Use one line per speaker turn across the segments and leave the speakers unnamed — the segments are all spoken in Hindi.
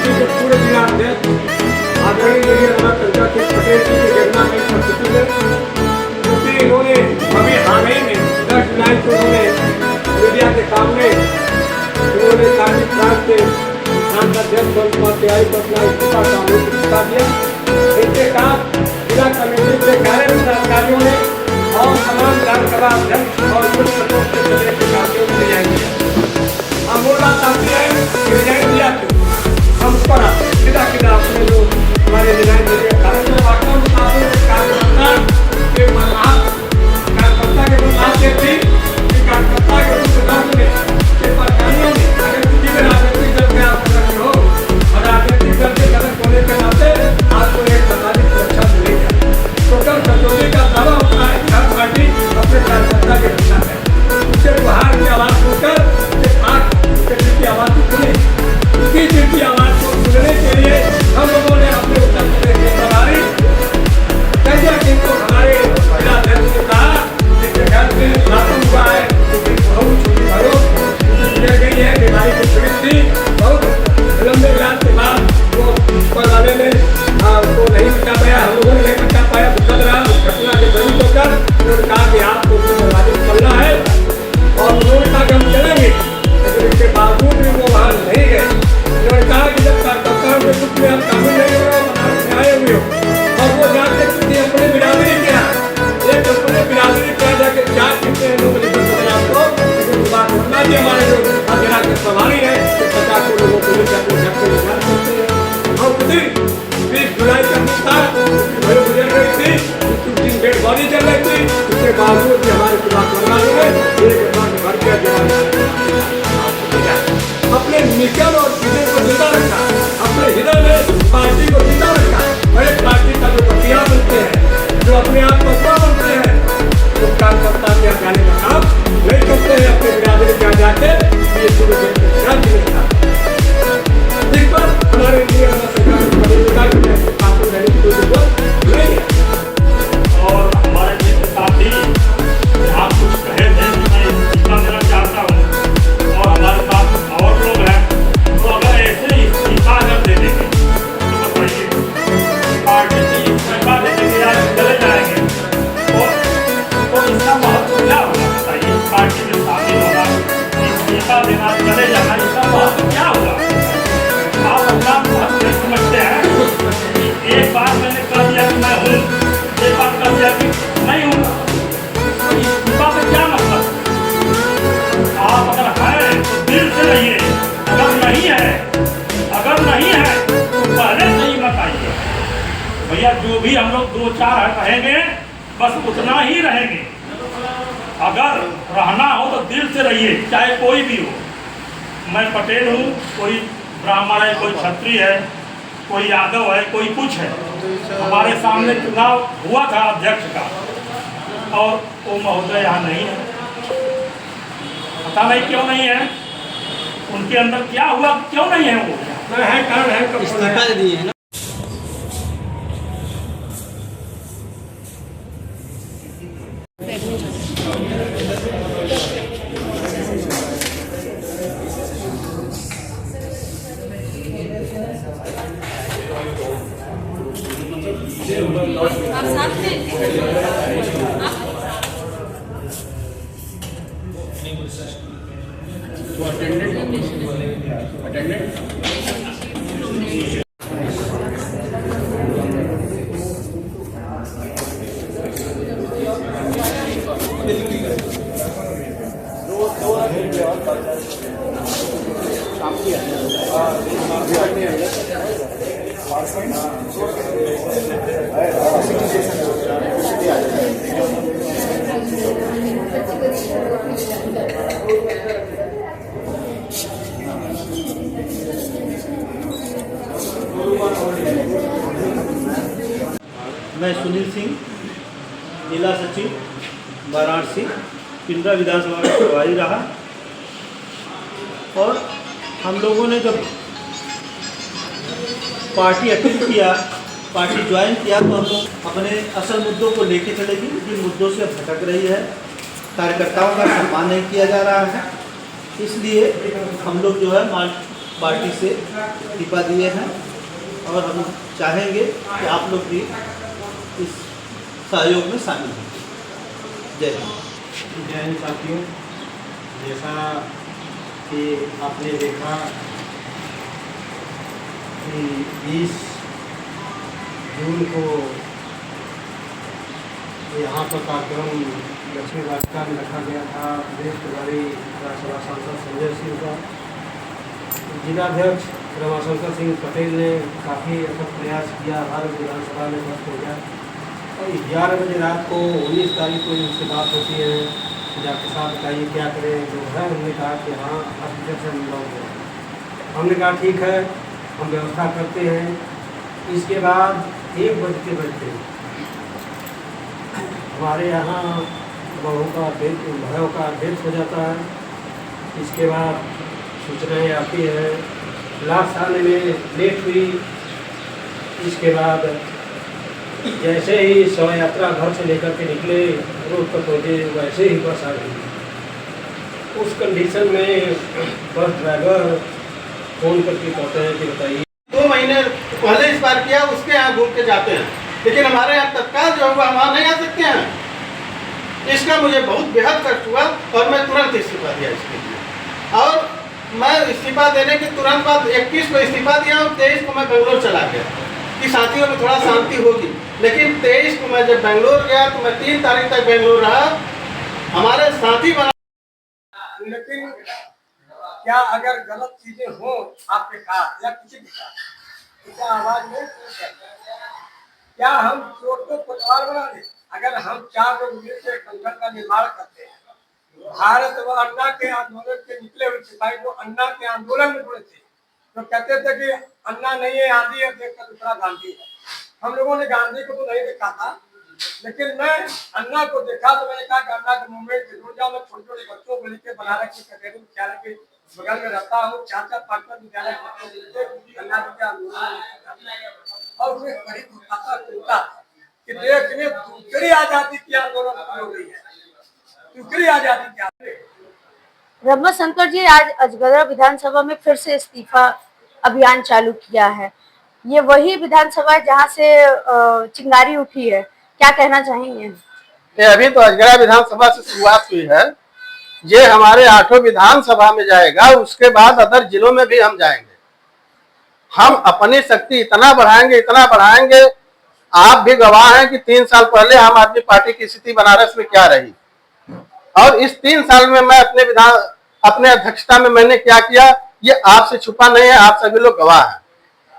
पार्टी के पूरे जिला अध्यक्ष आदरणीय चंद्रा पटेल जी की घटना में उपस्थित है, क्योंकि इन्होंने अभी हाल ही में 10 जुलाई को उन्होंने मीडिया के सामने उन्होंने कार्मिक प्रांत से अध्यक्ष बल कुमार तिवारी को अपना इस्तीफा का दिया। इसके साथ जिला कमेटी के कार्य अधिकारियों ने और तमाम विधानसभा अध्यक्ष और कुछ प्रकोष्ठ के जिले के साथियों को रिजाइन दिया। हम वो बात आती है कि रिजाइन दिया हम पर सीधा सीधा अपने जो हमारे रिजाइन दिए कार्यक्रम वास्तव में कार्यकर्ता के कार्यकर्ता के बात ये थी कि कार्यकर्ता के रूप दर्द में के परेशानियों में अगर किसी भी राजनीतिक दल में आप सदस्य हो और राजनीतिक दल के सदस्य होने के नाते आपको एक सामाजिक सुरक्षा मिलेगी। टोटल संतोषी का दावा होता है कि हर पार्टी अपने कार्यकर्ता के रक्षा है, उसके बाहर की आवाज सुनकर की आवाज को सुने, उसी चीज की आवाज को सुनने के लिए हम लोगों ने अपने उत्तर प्रदेश के प्रभारी संजय सिंह को हमारे जिला अध्यक्ष ने कहा कि घर में शासन हुआ है, बहुत छोटी घरों दिया गई है, बीमारी की पीड़ित थी, बहुत लंबे इलाज के बाद वो ऊपर वाले ने उसको नहीं बचा पाया, हम लोगों ने नहीं बचा पाया, दुखद रहा उस घटना के प्रमुख होकर उन्होंने कहा कि आपको दरवाजे चलना है और उन्होंने कहा कि हम चलेंगे, लेकिन इसके बावजूद भी वो वहाँ नहीं गए। उन्होंने कहा कि जब कार्यकर्ताओं के ग्रुप में हम शामिल नहीं हो रहे हो आए हुए हो और वो जाते किसी अपने बिरादरी के यहाँ एक अपने बिरादरी के यहाँ जाके क्या कहते हैं लोग आपको बात होना भी हमारे जो जिला के प्रभारी है 50 लोगों को लेकर अपने घर को निकाल सकते हैं। और खुद 20 जुलाई का था भले गुजर रही थी, उसकी डेड बॉडी चल रही थी, उसके बावजूद भी हमारे चुनाव प्रणाली में एक भर के अपने मिशन और विजन को जिंदा रखा, अपने हृदय में पार्टी को जिंदा रखा और एक पार्टी का जो प्रतिया बनते हैं, जो अपने आप को अपना बनते हैं, वो कार्यकर्ता के यहाँ जाने का काम नहीं करते हैं, अपने बिरादरी के यहाँ जाके ये शुरू मिलता इस पर हमारे लिए
और हमारे मित्र साथी यहाँ कुछ कहे थे, मैं इतना देना चाहता हूँ और हमारे साथ और लोग हैं, तो अगर ऐसे ही इस्तीफा अगर दे देंगे तो बताइए पार्टी की इस्तीफा दे देंगे या चले जाएंगे तो इसका महत्व क्या होगा? बताइए, पार्टी में शामिल होना, इस्तीफा देना, चले जाना, इसका महत्व क्या होगा? आप अपना महत्व नहीं समझते हैं। एक बार मैंने कह दिया कि मैं हूँ, एक बार कह दिया कि नहीं हूँ, तो इस्तीफा का क्या मतलब? आप अगर हैं तो दिल से रहिए, अगर नहीं है तो पहले से ही मत आइए। भैया जो भी हम लोग 2-4 रहेंगे बस उतना ही रहेंगे। अगर रहना हो तो दिल से रहिए, चाहे कोई भी हो। मैं पटेल हूँ, कोई ब्राह्मण है, कोई क्षत्रिय है, कोई यादव है, कोई कुछ है। हमारे सामने चुनाव हुआ था अध्यक्ष का और वो महोदय यहाँ नहीं है, पता नहीं क्यों नहीं है, उनके अंदर क्या हुआ, क्यों नहीं है वो है कारण है
इस्तीफा दिए है ना।
आप साथ में
मैं सुनील सिंह, जिला सचिव वाराणसी, पिंडरा विधानसभा में प्रभारी रहा। और हम लोगों ने जब पार्टी अटेंड किया, पार्टी ज्वाइन किया, तो हम लोग अपने असल मुद्दों को लेके चलेगी। जिन मुद्दों से भटक रही है, कार्यकर्ताओं का सम्मान नहीं किया जा रहा है, इसलिए हम लोग जो है पार्टी से इस्तीफा दिए हैं और हम चाहेंगे कि आप लोग भी इस सहयोग में शामिल हों। जय हिंद।
जय हिंद साथियों, जैसा कि आपने देखा कि 20 जून को यहाँ पर कार्यक्रम लक्ष्मी वाटिका में रखा गया था। प्रदेश प्रभारी राज्यसभा सांसद संजय सिंह का, जिलाध्यक्ष रमाशंकर सिंह पटेल ने काफ़ी अथक प्रयास किया, भारत विधानसभा में मत हो गया और 11 बजे रात को 19 तारीख को इनसे बात होती है, जाके साहब बताइए क्या करें। जो है हमने कहा कि हाँ हॉस्पिटल से हम लौट गए। हमने कहा ठीक है, हम व्यवस्था करते हैं। इसके बाद 1 बजते हमारे यहाँ बहू का भयो का डेथ हो जाता है। इसके बाद सूचनाएँ आती है, लाश आने में लेट हुई। इसके बाद जैसे ही शव यात्रा घर से लेकर के निकले, रोड पर पहुँचे, वैसे ही बस आ गई। उस कंडीशन में बस ड्राइवर फ़ोन करके कहते हैं कि बताइए
2 महीने पहले इस बार किया, उसके यहाँ घूम के जाते हैं, लेकिन हमारे यहाँ तत्काल जो होगा हम वहाँ नहीं आ सकते हैं। इसका मुझे बहुत बेहद कष्ट हुआ और मैं तुरंत इस्तीफा दिया इसके लिए। और मैं इस्तीफा देने के तुरंत बाद 21 को इस्तीफा दिया और 23 को मैं बेंगलोर चला गया कि साथियों में थोड़ा शांति होगी। लेकिन 23 को मैं जब बेंगलोर गया तो मैं 3 तारीख तक बेंगलोर रहा, हमारे साथी बना।
लेकिन क्या अगर गलत चीजें हो आपके साथ या किसी के साथ, तो क्या आवाज नहीं सुन सकते? क्या हम चोट को पटवार बना दें? अगर हम 4 लोग मिलकर संगठन का निर्माण करते हैं, भारत व अन्ना के आंदोलन के निकले हुए सिपाही जो अन्ना के आंदोलन में जुड़े थे, तो कहते थे कि अन्ना नहीं है, आंधी है, देखकर दूसरा गांधी है। हम लोगों ने गांधी को तो नहीं देखा था, लेकिन मैं अन्ना को देखा तो मैंने कहा कि अन्ना के मूवमेंट से जुड़ जाओ। मैं छोटे छोटे बच्चों को लेकर बनारस के कटेरी विद्यालय के बगल में रहता हूँ, 4-5 विद्यालय अन्ना जी के आंदोलन और उसमें बड़ी चिंता कि देश में दूसरी आजादी की आंदोलन हो रही है, दूसरी आजादी की।
रमाशंकर जी, आज अजगरा विधानसभा में फिर से इस्तीफा अभियान चालू किया है। ये वही विधानसभा है जहां से चिंगारी उठी है, क्या कहना चाहेंगे?
ये अभी तो अजगरा विधानसभा से शुरुआत हुई है, ये हमारे 8 विधानसभा में जाएगा, उसके बाद अदर जिलों में भी हम जाएंगे। हम अपनी शक्ति इतना बढ़ाएंगे। आप भी गवाह हैं कि 3 साल पहले आम आदमी पार्टी की स्थिति बनारस में क्या रही, और इस 3 साल में मैं अपने अध्यक्षता में मैंने क्या किया, ये आपसे छुपा नहीं है, आप सभी लोग गवाह हैं।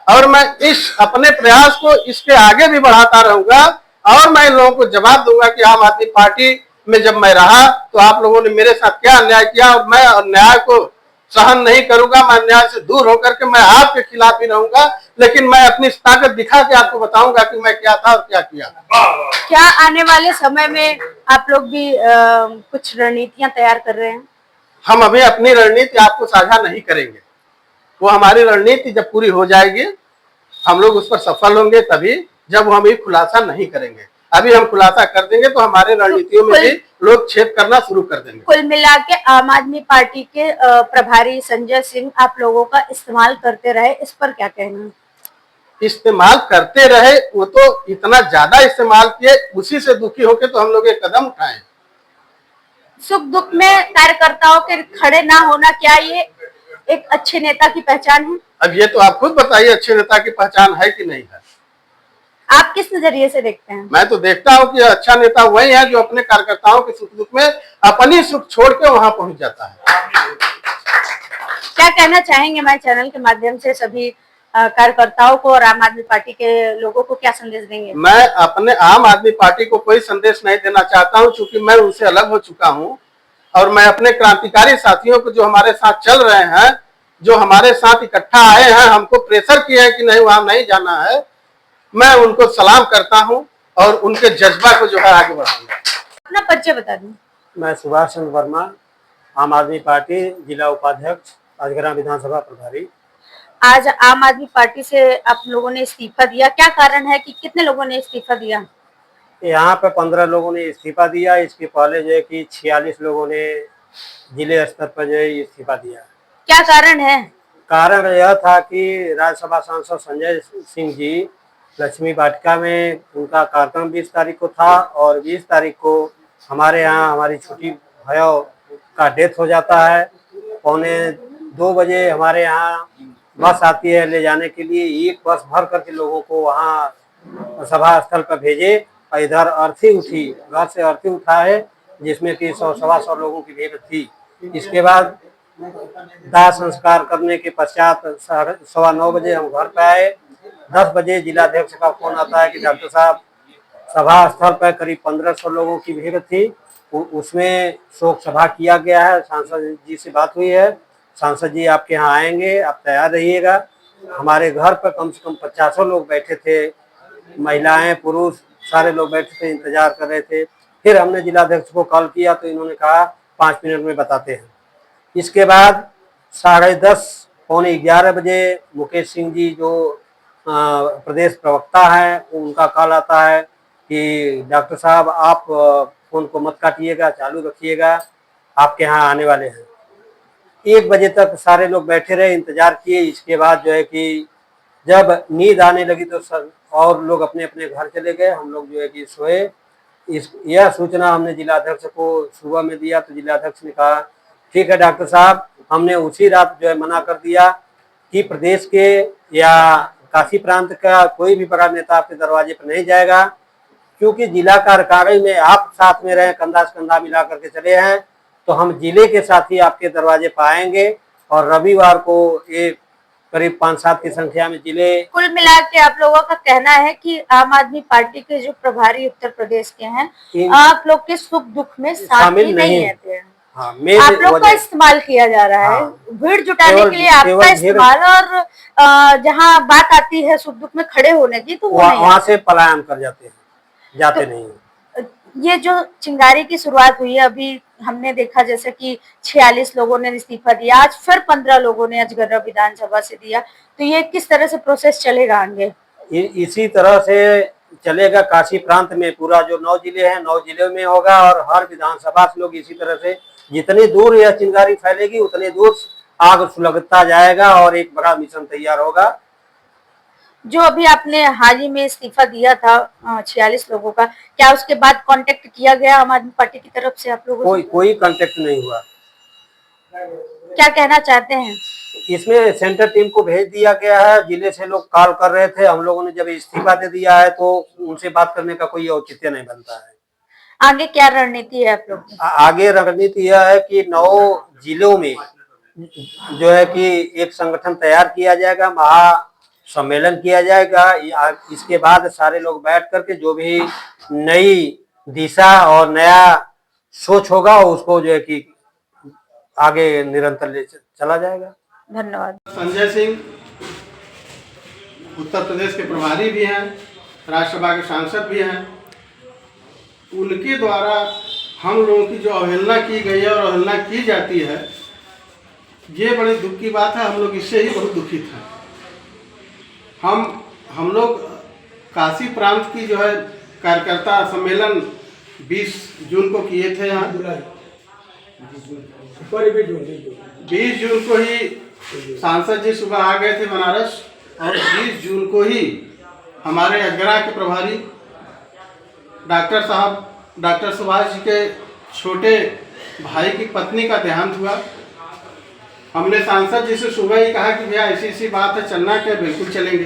और मैं इस अपने प्रयास को इसके आगे भी बढ़ाता रहूंगा और मैं लोगों को जवाब दूंगा कि आम आदमी पार्टी में जब मैं रहा तो आप लोगों ने मेरे साथ क्या अन्याय किया, और मैं अन्याय को सहन नहीं करूंगा। मैं अन्याय से दूर होकर के मैं आपके खिलाफ ही रहूंगा, लेकिन मैं अपनी ताकत दिखा के आपको बताऊंगा कि मैं क्या था और क्या किया।
क्या आने वाले समय में आप लोग भी कुछ रणनीतियां तैयार कर रहे हैं?
हम अभी अपनी रणनीति आपको साझा नहीं करेंगे, वो हमारी रणनीति जब पूरी हो जाएगी हम लोग उस पर सफल होंगे, तभी जब हम ये खुलासा नहीं करेंगे। अभी हम खुलासा कर देंगे तो हमारे रणनीतियों में भी लोग छेद करना शुरू कर देंगे।
कुल मिला के आम आदमी पार्टी के प्रभारी संजय सिंह आप लोगों का इस्तेमाल करते रहे, इस पर क्या कहना?
इस्तेमाल करते रहे, वो तो इतना ज्यादा इस्तेमाल किए, उसी से दुखी होके तो हम लोग एक कदम उठाए।
सुख दुख में कार्यकर्ताओं के खड़े ना होना, क्या ये एक अच्छे नेता की पहचान है?
अब ये तो आप खुद बताइए, अच्छे नेता की पहचान है कि नहीं है?
आप किस नजरिए से देखते हैं?
मैं तो देखता हूँ कि अच्छा नेता वही है जो अपने कार्यकर्ताओं के सुख दुख में अपनी सुख छोड़ के वहां पहुंच जाता है।
क्या कहना चाहेंगे मैं चैनल के माध्यम से सभी कार्यकर्ताओं को और आम आदमी पार्टी के लोगों को क्या संदेश देंगे?
मैं अपने आम आदमी पार्टी को कोई संदेश नहीं देना चाहता हूं, क्योंकि मैं उनसे अलग हो चुका हूं और मैं अपने क्रांतिकारी साथियों को जो हमारे साथ चल रहे हैं, जो हमारे साथ इकट्ठा आए हैं, हमको प्रेशर किया है कि नहीं वहां नहीं जाना है, मैं उनको सलाम करता हूं और उनके जज्बा को जो है आगे बढ़ाऊंगा।
अपना परिचय बता दें।
मैं सुभाष चंद्र वर्मा, आम आदमी पार्टी जिला उपाध्यक्ष, अजगरा विधानसभा प्रभारी।
आज आम आदमी पार्टी से आप लोगों ने इस्तीफा दिया, क्या कारण है कि कितने लोगों ने इस्तीफा दिया?
यहाँ पे 15 लोगों ने इस्तीफा दिया। इसके पहले जो है कि 46 लोगों ने जिले स्तर पर जो है इस्तीफा दिया।
क्या कारण है?
कारण यह था कि राज्यसभा सांसद संजय सिंह जी लक्ष्मी वाटिका में उनका कार्यक्रम 20 तारीख को था और 20 तारीख को हमारे यहाँ हमारी छोटी भयो का डेथ हो जाता है। 1:45 बजे हमारे यहाँ बस आती है ले जाने के लिए। एक बस भर करके लोगों को वहाँ सभा स्थल पर भेजे और इधर अर्थी उठी, घर से अर्थी उठा है जिसमें कि 100-125 लोगों की भीड़ थी। इसके बाद दाह संस्कार करने के पश्चात 9:15 बजे हम घर पे आए। 10 बजे जिलाध्यक्ष का फोन आता है कि डॉक्टर साहब सभा स्थल पर करीब 1500 लोगों की भीड़ थी, उसमें शोक सभा किया गया है। सांसद जी से बात हुई है, सांसद जी आपके यहाँ आएंगे, आप तैयार रहिएगा। हमारे घर पर कम से कम 50 लोग बैठे थे, महिलाएं पुरुष सारे लोग बैठे थे, इंतजार कर रहे थे। फिर हमने जिलाध्यक्ष को कॉल किया तो इन्होंने कहा 5 मिनट में बताते हैं। इसके बाद 10:30 पौने 11 बजे मुकेश सिंह जी जो प्रदेश प्रवक्ता हैं उनका कॉल आता है कि डॉक्टर साहब आप फोन को मत काटिएगा, चालू रखिएगा, आपके यहाँ आने वाले हैं। 1 बजे तक सारे लोग बैठे रहे, इंतजार किए। इसके बाद जो है कि जब नींद आने लगी तो और लोग अपने अपने घर चले गए, हम लोग जो है कि सोए। यह सूचना हमने जिलाध्यक्ष को सुबह में दिया तो जिलाध्यक्ष ने कहा ठीक है डॉक्टर साहब, हमने उसी रात जो है मना कर दिया कि प्रदेश के या काशी प्रांत का कोई भी बड़ा नेता आपके दरवाजे पर नहीं जाएगा, क्योंकि जिला कार्यकारिणी में आप साथ में रहे, कंधा से कंधा मिला करके चले हैं, तो हम जिले के साथ ही आपके दरवाजे पर आएंगे। और रविवार को एक करीब 5-7 की संख्या में जिले।
कुल मिला के आप लोगों का कहना है कि आम आदमी पार्टी के जो प्रभारी उत्तर प्रदेश के हैं आप लोग के सुख दुख में शामिल नहीं रहते हैं।
हाँ,
आप लोग का इस्तेमाल किया जा रहा है।
हाँ,
भीड़ जुटाने के लिए आपका इस्तेमाल, और जहाँ बात आती है सुख दुख में खड़े होने की तो
वहाँ से पलायन कर जाते हैं, जाते नहीं।
ये जो चिंगारी की शुरुआत हुई है, अभी हमने देखा जैसे कि 46 लोगों ने इस्तीफा दिया, आज फिर 15 लोगों ने अजगरा विधानसभा से दिया, तो ये किस तरह से प्रोसेस चलेगा आगे?
इसी तरह से चलेगा। काशी प्रांत में पूरा जो 9 जिले हैं 9 जिलों में होगा और हर विधानसभा से लोग इसी तरह से जितनी दूर यह चिंगारी फैलेगी उतनी दूर आग सुलगता जाएगा और एक बड़ा मिशन तैयार होगा।
जो अभी आपने हाल ही में इस्तीफा दिया था 46 लोगों का, क्या उसके बाद कांटेक्ट किया गया आम आदमी पार्टी की तरफ से आप लोगों से?
कोई कांटेक्ट नहीं हुआ।
क्या कहना चाहते हैं?
इसमें सेंटर टीम को भेज दिया गया है, जिले से लोग कॉल कर रहे थे, हम लोगों ने जब इस्तीफा दे दिया है तो उनसे बात करने का कोई औचित्य नहीं बनता है।
आगे क्या रणनीति है आप लोग की?
आगे रणनीति यह है कि 9 जिलों में जो है कि एक संगठन तैयार किया जाएगा, महासम्मेलन किया जाएगा। इसके बाद सारे लोग बैठ करके जो भी नई दिशा और नया सोच होगा उसको जो है कि आगे निरंतर ले चला जाएगा।
धन्यवाद।
संजय सिंह उत्तर प्रदेश के प्रभारी भी हैं, राज्यसभा के सांसद भी हैं। उनके द्वारा हम लोगों की जो अवहेलना की गई है और अवहेलना की जाती है, ये बड़ी दुख की बात है। हम लोग इससे ही बहुत दुखित हैं। हम लोग काशी प्रांत की जो है कार्यकर्ता सम्मेलन 20 जून को किए थे यहाँ। 20 जून को ही सांसद जी सुबह आ गए थे बनारस और 20 जून को ही हमारे अजगरा के प्रभारी डॉक्टर सुभाष जी के छोटे भाई की पत्नी का देहांत हुआ। हमने सांसद जी से सुबह ही कहा कि भैया ऐसी बात है, चलना क्या? बिल्कुल चलेंगे।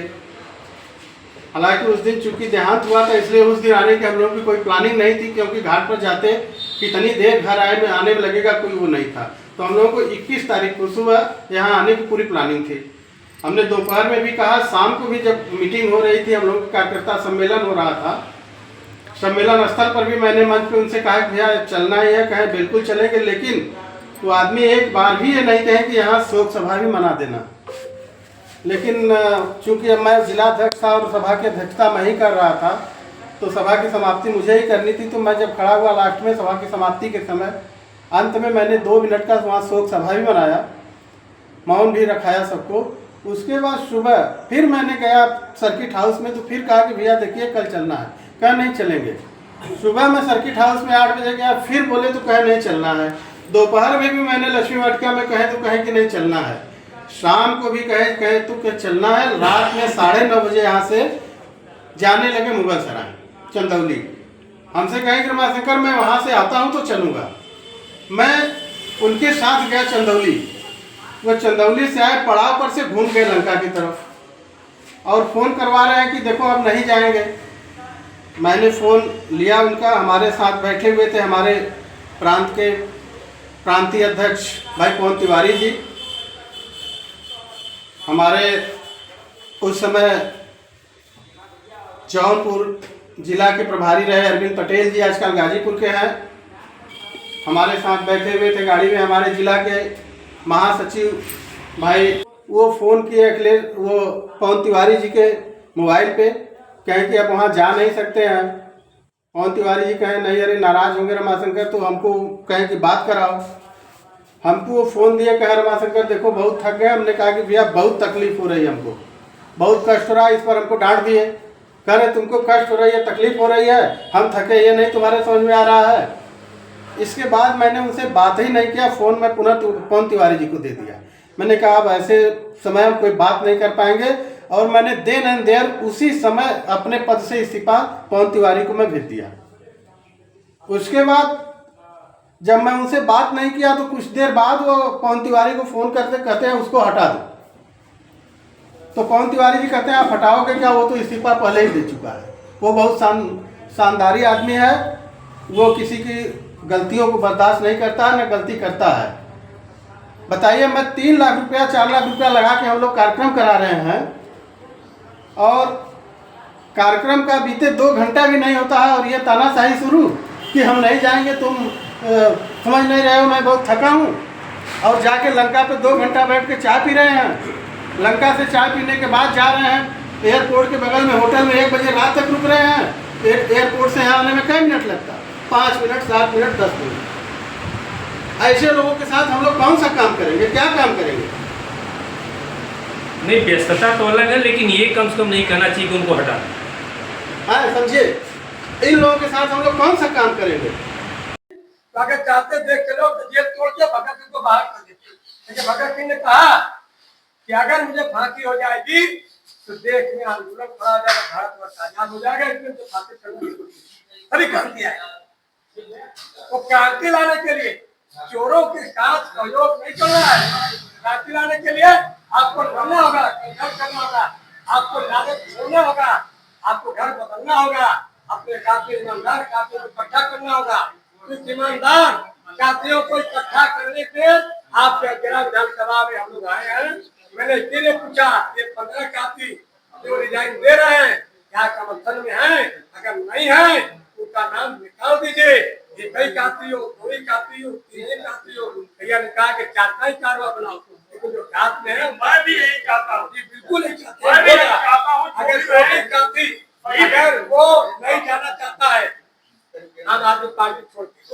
हालांकि उस दिन चूंकि देहांत हुआ था इसलिए उस दिन आने की हम लोग की कोई प्लानिंग नहीं थी, क्योंकि घाट पर जाते कितनी देर घर आने में लगेगा कोई वो नहीं था। तो हम लोगों को 21 तारीख को सुबह यहाँ आने की पूरी प्लानिंग थी। हमने दोपहर में भी कहा, शाम को भी जब मीटिंग हो रही थी, हम लोग का कार्यकर्ता सम्मेलन हो रहा था, सम्मेलन स्थल पर भी मैंने मंच पे उनसे कहा कि भैया चलना ही है। कहे बिल्कुल चलेंगे, लेकिन वो आदमी एक बार भी ये नहीं कहे कि यहाँ शोक सभा भी मना देना। लेकिन चूंकि अब मैं जिलाध्यक्ष था और सभा की अध्यक्षता मैं ही कर रहा था, तो सभा की समाप्ति मुझे ही करनी थी। तो मैं जब खड़ा हुआ लास्ट में सभा की समाप्ति के समय, अंत में मैंने 2 मिनट का वहाँ शोक सभा भी मनाया, मौन भी रखाया सबको। उसके बाद सुबह फिर मैंने गया सर्किट हाउस में, तो फिर कहा कि भैया देखिए कल चलना है। कहा नहीं चलेंगे। सुबह मैं सर्किट हाउस में 8 बजे गया, फिर बोले तो कहे नहीं चलना है। दोपहर में भी मैंने लक्ष्मी वाटिका में कहे तो कहे कि नहीं चलना है। शाम को भी कहे कहे तू के चलना है, रात में 9:30 बजे यहाँ से जाने लगे मुगल सराय चंदौली। हमसे कहे कि रमाशंकर मैं वहाँ से आता हूँ तो चलूँगा। मैं उनके साथ गया चंदौली। वो चंदौली से आए, पड़ाव पर से घूम गए लंका की तरफ और फ़ोन करवा रहे हैं कि देखो अब नहीं जाएंगे। मैंने फ़ोन लिया उनका। हमारे साथ बैठे हुए थे हमारे प्रांत के प्रांतीय अध्यक्ष भाई पवन तिवारी जी, हमारे उस समय जौनपुर जिला के प्रभारी रहे अरविंद पटेल जी, आजकल गाजीपुर के हैं, हमारे साथ बैठे हुए थे गाड़ी में। हमारे जिला के महासचिव भाई वो फ़ोन किए अखिलेश वो पवन तिवारी जी के मोबाइल पे, कहें कि अब वहाँ जा नहीं सकते हैं। पवन तिवारी जी कहें नहीं, अरे नाराज़ होंगे रमाशंकर, तो हमको कहें कि बात कराओ। हमको वो फ़ोन दिए, कहे रमाशंकर देखो बहुत थक गए। हमने कहा कि भैया बहुत तकलीफ़ हो रही है, हमको बहुत कष्ट हो रहा है। इस पर हमको डांट दिए, कह रहे तुमको कष्ट हो रही है, तकलीफ़ हो रही है, हम थके ये नहीं तुम्हारे समझ में आ रहा है। इसके बाद मैंने उनसे बात ही नहीं किया, फ़ोन मैं पुनः पवन तिवारी जी को दे दिया। मैंने कहा अब ऐसे समय हम कोई बात नहीं कर पाएंगे, और मैंने देन एंड देयर उसी समय अपने पद से इस्तीफा पवन तिवारी को मैं भेज दिया। उसके बाद जब मैं उनसे बात नहीं किया तो कुछ देर बाद वो पवन तिवारी को फ़ोन करते कहते हैं उसको हटा दो। तो पवन तिवारी जी कहते हैं आप हटाओगे क्या, वो तो इस्तीफा पहले ही दे चुका है। वो बहुत शानदारी आदमी है, वो किसी की गलतियों को बर्दाश्त नहीं करता, न गलती करता है। बताइए, मैं 3 लाख रुपया 4 लाख रुपया लगा के हम लोग कार्यक्रम करा रहे हैं, और कार्यक्रम का बीते 2 घंटा भी नहीं होता है और ये तानाशाही शुरू कि हम नहीं जाएंगे, तुम समझ नहीं रहे हो मैं बहुत थका हूँ। और जाके लंका पे 2 घंटा बैठ के चाय पी रहे हैं। लंका से चाय पीने के बाद जा रहे हैं एयरपोर्ट के बगल में होटल में, 1 बजे रात तक रुक रहे हैं। एयरपोर्ट से यहाँ आने में कितने मिनट लगता है? 5 मिनट, 7 मिनट, 10 मिनट। ऐसे लोगों के साथ हम लोग कौन सा काम करेंगे, क्या काम करेंगे?
नहीं, व्यस्तता तो अलग है, लेकिन ये कम से कम नहीं कहना चाहिए कि उनको हटा।
हाँ समझे, इन लोगों के साथ हम लोग कौन सा काम करेंगे?
अगर चाहते देख चलो तो जेल तोड़ के भगत सिंह को बाहर कर देते। लेकिन भगत सिंह ने कहा कि अगर मुझे फांसी हो जाएगी तो देश में आंदोलन खड़ा हो जाएगा, भारतवर्ष आजाद हो जाएगा, इसमें तो फांसी करने की अभी क्रांति आएगी। तो क्रांति लाने के लिए चोरों के साथ सहयोग नहीं करना है। क्रांति लाने के लिए आपको लड़ना होगा, संघर्ष करना होगा, आपको लालच छोड़ना होगा, आपको घर बदलना होगा, अपने साथी ईमानदार साथियों को इकट्ठा करना होगा। कुछ ईमानदार साथियों को इकट्ठा करने के आपके जिला विधानसभा में हम लोग आए हैं। मैंने इसीलिए पूछा, ये 15 साथी जो रिजाइन दे रहे हैं क्या समर्थन में है? अगर नहीं है उनका नाम निकाल दीजिए। ये कई साथी हो, 2 साथी हो, 3 साथी हो, भैया ने कहा कि 4 ही कारवा बनाओ, लेकिन जो साथ में है
मैं भी यही चाहता हूँ।
जी बिल्कुल नहीं चाहते।
मैं भी यही चाहता हूँ।
अगर साथी अगर वो नहीं जाना चाहता है, आम आदमी पार्टी छोड़ के